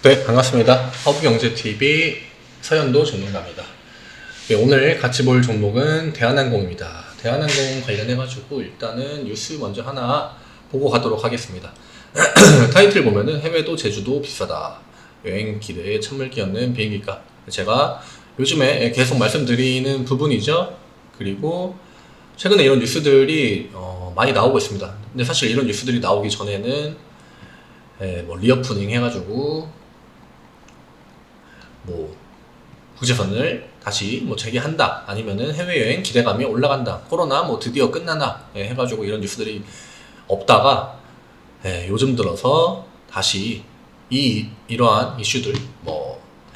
네, 반갑습니다. 허브경제TV 서현도 전문가입니다. 네, 오늘 같이 볼 종목은 대한항공입니다. 대한항공 관련해가지고 일단은 뉴스 먼저 하나 보고 가도록 하겠습니다. 타이틀 보면은 해외도 제주도 비싸다. 여행 기대에 찬물 끼얹는 비행기값. 제가 요즘에 계속 말씀드리는 부분이죠. 그리고 최근에 이런 뉴스들이 많이 나오고 있습니다. 근데 사실 이런 뉴스들이 나오기 전에는 리오프닝 해가지고 국제선을 다시 재개한다, 아니면은 해외여행 기대감이 올라간다, 코로나 드디어 끝나나 해가지고 이런 뉴스들이 없다가 요즘 들어서 다시 이러한 이슈들,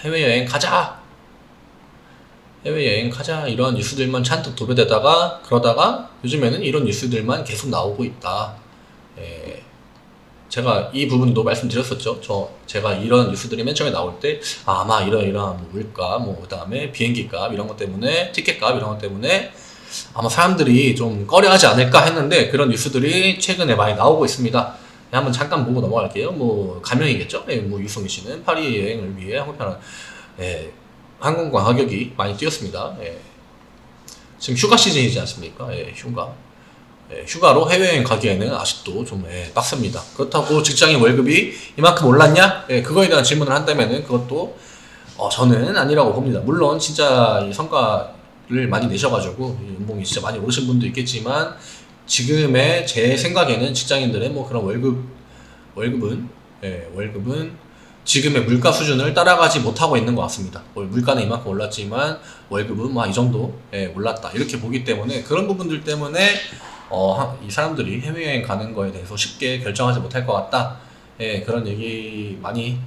해외여행 가자 이러한 뉴스들만 잔뜩 도배되다가 그러다가 요즘에는 이런 뉴스들만 계속 나오고 있다. 제가 이 부분도 말씀드렸었죠. 제가 이런 뉴스들이 맨 처음에 나올 때 아마 이러이러한 물가, 그 다음에 비행기값 이런 것 때문에, 티켓값 이런 것 때문에 아마 사람들이 좀 꺼려하지 않을까 했는데, 그런 뉴스들이 최근에 많이 나오고 있습니다. 한번 잠깐 보고 넘어갈게요. 가명이겠죠. 유승희 씨는 파리 여행을 위해 항공권 가격이 많이 뛰었습니다. 지금 휴가 시즌이지 않습니까? 휴가로 해외여행 가기에는 아직도 좀 빡셉니다. 그렇다고 직장인 월급이 이만큼 올랐냐? 그거에 대한 질문을 한다면은 그것도 저는 아니라고 봅니다. 물론 진짜 이 성과를 많이 내셔가지고 연봉이 진짜 많이 오르신 분도 있겠지만, 지금의 제 생각에는 직장인들의 그런 월급은 지금의 물가 수준을 따라가지 못하고 있는 것 같습니다. 물가는 이만큼 올랐지만 월급은 이 정도 올랐다, 이렇게 보기 때문에, 그런 부분들 때문에 이 사람들이 해외여행 가는 거에 대해서 쉽게 결정하지 못할 것 같다. 그런 얘기 많이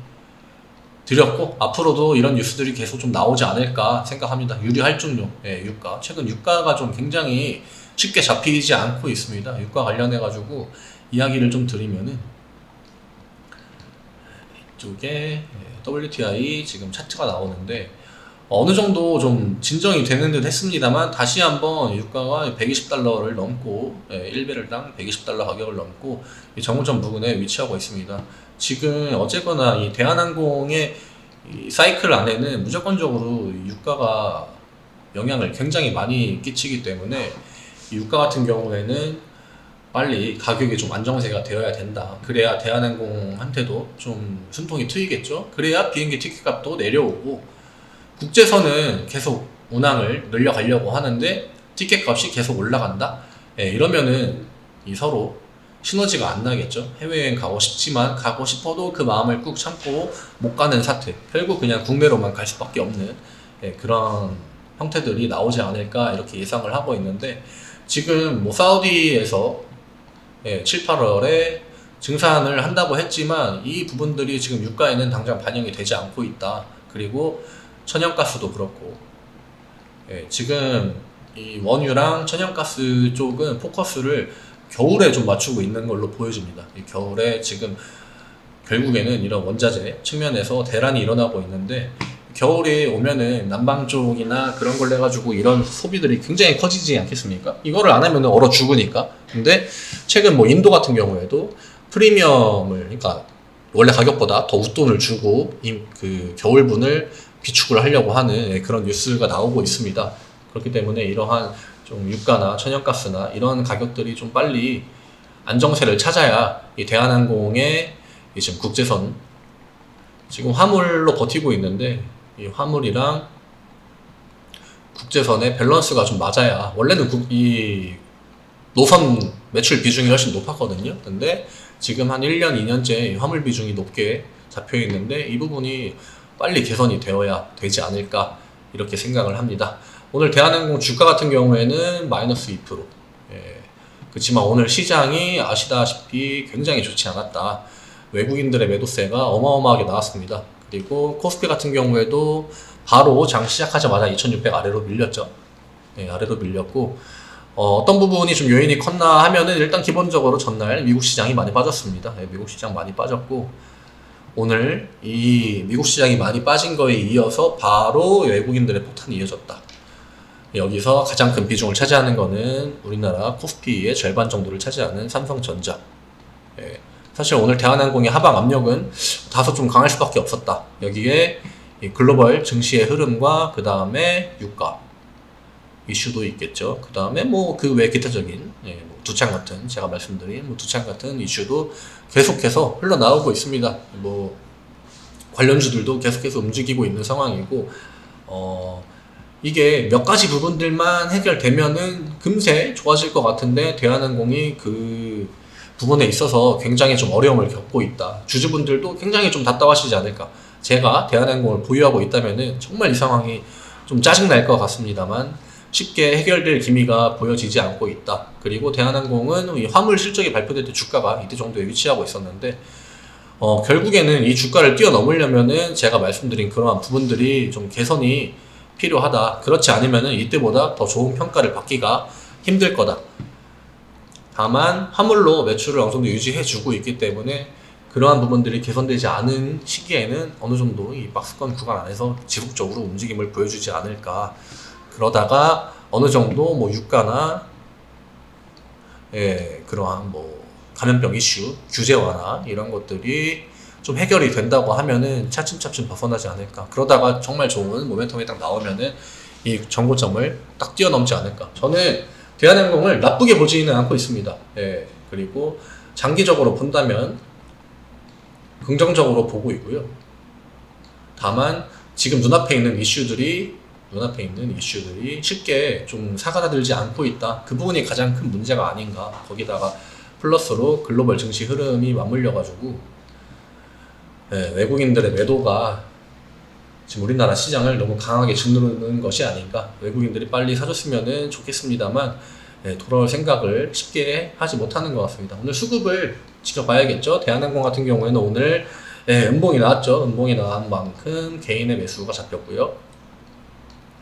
드렸고, 앞으로도 이런 뉴스들이 계속 좀 나오지 않을까 생각합니다. 유류할증료, 유가. 최근 유가가 좀 굉장히 쉽게 잡히지 않고 있습니다. 유가 관련해가지고 이야기를 좀 드리면은, 이쪽에 WTI 지금 차트가 나오는데, 어느 정도 좀 진정이 되는 듯 했습니다만, 다시 한번 유가가 120달러를 넘고, 1배럴당 120달러 가격을 넘고 정고점 부근에 위치하고 있습니다. 지금 어쨌거나 이 대한항공의 이 사이클 안에는 무조건적으로 유가가 영향을 굉장히 많이 끼치기 때문에, 유가 같은 경우에는 빨리 가격이 좀 안정세가 되어야 된다. 그래야 대한항공한테도 좀 숨통이 트이겠죠. 그래야 비행기 티켓값도 내려오고, 국제선은 계속 운항을 늘려가려고 하는데 티켓값이 계속 올라간다. 이러면은 서로 시너지가 안 나겠죠. 해외여행 가고 싶지만, 가고 싶어도 그 마음을 꾹 참고 못 가는 사태, 결국 그냥 국내로만 갈 수밖에 없는 그런 형태들이 나오지 않을까, 이렇게 예상을 하고 있는데, 지금 사우디에서 7, 8월에 증산을 한다고 했지만 이 부분들이 지금 유가에는 당장 반영이 되지 않고 있다. 그리고 천연가스도 그렇고, 지금 이 원유랑 천연가스 쪽은 포커스를 겨울에 좀 맞추고 있는 걸로 보여집니다. 이 겨울에 지금 결국에는 이런 원자재 측면에서 대란이 일어나고 있는데, 겨울에 오면은 남방 쪽이나 그런 걸 해가지고 이런 소비들이 굉장히 커지지 않겠습니까? 이거를 안 하면 얼어 죽으니까. 근데 최근 인도 같은 경우에도 프리미엄을, 그러니까 원래 가격보다 더 웃돈을 주고 그 겨울분을 비축을 하려고 하는 그런 뉴스가 나오고 있습니다. 그렇기 때문에 이러한 좀 유가나 천연가스나 이런 가격들이 좀 빨리 안정세를 찾아야 이 대한항공의 지금 국제선, 지금 화물로 버티고 있는데, 이 화물이랑 국제선의 밸런스가 좀 맞아야, 원래는 이 노선 매출 비중이 훨씬 높았거든요. 근데 지금 한 1년, 2년째 화물 비중이 높게 잡혀 있는데, 이 부분이 빨리 개선이 되어야 되지 않을까, 이렇게 생각을 합니다. 오늘 대한항공 주가 같은 경우에는 마이너스 2%. 그렇지만 오늘 시장이 아시다시피 굉장히 좋지 않았다. 외국인들의 매도세가 어마어마하게 나왔습니다. 그리고 코스피 같은 경우에도 바로 장 시작하자마자 2600 아래로 밀렸죠. 아래로 밀렸고, 어떤 부분이 좀 요인이 컸나 하면은, 일단 기본적으로 전날 미국 시장이 많이 빠졌습니다. 미국 시장 많이 빠졌고, 오늘 이 미국 시장이 많이 빠진 거에 이어서 바로 외국인들의 폭탄이 이어졌다. 여기서 가장 큰 비중을 차지하는 거는 우리나라 코스피의 절반 정도를 차지하는 삼성전자. 예, 사실 오늘 대한항공의 하방 압력은 다소 좀 강할 수밖에 없었다. 여기에 이 글로벌 증시의 흐름과 그 다음에 유가 이슈도 있겠죠. 그 다음에 뭐 그 외 기타적인 뭐 두창 같은 제가 말씀드린 뭐 두창 같은 이슈도 계속해서 흘러나오고 있습니다. 뭐 관련주들도 계속해서 움직이고 있는 상황이고 이게 몇 가지 부분들만 해결되면은 금세 좋아질 것 같은데 대한항공이 그 부분에 있어서 굉장히 좀 어려움을 겪고 있다. 주주분들도 굉장히 좀 답답하시지 않을까. 제가 대한항공을 보유하고 있다면은 정말 이 상황이 좀 짜증날 것 같습니다만 쉽게 해결될 기미가 보여지지 않고 있다. 그리고 대한항공은 이 화물 실적이 발표될 때 주가가 이때 정도에 위치하고 있었는데 결국에는 이 주가를 뛰어넘으려면은 제가 말씀드린 그러한 부분들이 좀 개선이 필요하다. 그렇지 않으면은 이때보다 더 좋은 평가를 받기가 힘들 거다. 다만 화물로 매출을 어느 정도 유지해주고 있기 때문에 그러한 부분들이 개선되지 않은 시기에는 어느 정도 이 박스권 구간 안에서 지속적으로 움직임을 보여주지 않을까. 그러다가 어느 정도 뭐 유가나 그러한 뭐 감염병 이슈, 규제 완화 이런 것들이 좀 해결이 된다고 하면은 차츰차츰 벗어나지 않을까. 그러다가 정말 좋은 모멘텀이 딱 나오면은 이 정고점을 딱 뛰어넘지 않을까. 저는 대한항공을 나쁘게 보지는 않고 있습니다. 그리고 장기적으로 본다면 긍정적으로 보고 있고요. 다만 지금 눈앞에 있는 이슈들이 쉽게 좀 사그라들지 않고 있다. 그 부분이 가장 큰 문제가 아닌가. 거기다가 플러스로 글로벌 증시 흐름이 맞물려가지고 외국인들의 매도가 지금 우리나라 시장을 너무 강하게 짓누르는 것이 아닌가. 외국인들이 빨리 사줬으면 좋겠습니다만 돌아올 생각을 쉽게 하지 못하는 것 같습니다. 오늘 수급을 지켜봐야겠죠. 대한항공 같은 경우에는 오늘 음봉이 나왔죠. 음봉이 나온 만큼 개인의 매수가 잡혔고요.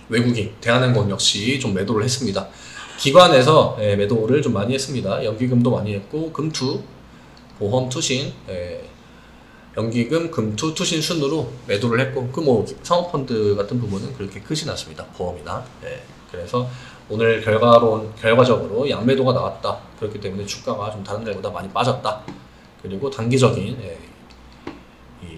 외국인, 대한항공 역시 좀 매도를 했습니다. 기관에서 매도를 좀 많이 했습니다. 연기금도 많이 했고 금투, 보험, 투신, 연기금, 금투, 투신 순으로 매도를 했고 그 뭐 사모펀드 같은 부분은 그렇게 크진 않습니다. 보험이나. 그래서 오늘 결과적으로 양매도가 나왔다. 그렇기 때문에 주가가 좀 다른 데보다 많이 빠졌다. 그리고 단기적인 이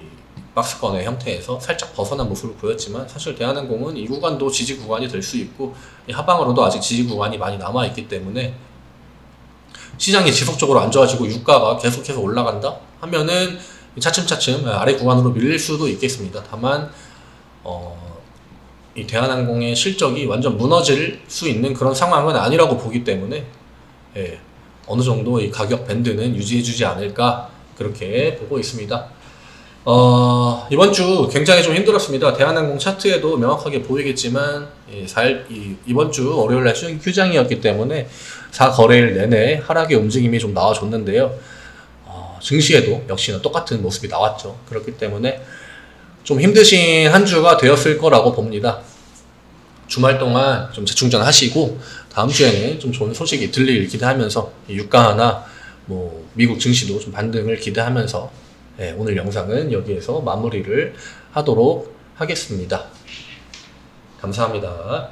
박스권의 형태에서 살짝 벗어난 모습을 보였지만 사실 대한항공은 이 구간도 지지 구간이 될 수 있고 이 하방으로도 아직 지지 구간이 많이 남아있기 때문에 시장이 지속적으로 안 좋아지고 유가가 계속해서 올라간다 하면은 차츰차츰 아래 구간으로 밀릴 수도 있겠습니다. 다만 이 대한항공의 실적이 완전 무너질 수 있는 그런 상황은 아니라고 보기 때문에 어느 정도 이 가격 밴드는 유지해주지 않을까 그렇게 보고 있습니다. 이번 주 굉장히 좀 힘들었습니다. 대한항공 차트에도 명확하게 보이겠지만 이번 주 월요일날 휴장이었기 때문에 4거래일 내내 하락의 움직임이 좀 나와줬는데요. 증시에도 역시나 똑같은 모습이 나왔죠. 그렇기 때문에 좀 힘드신 한 주가 되었을 거라고 봅니다. 주말 동안 좀 재충전하시고 다음 주에는 좀 좋은 소식이 들릴 기대하면서 유가나 뭐 미국 증시도 좀 반등을 기대하면서 오늘 영상은 여기에서 마무리를 하도록 하겠습니다. 감사합니다.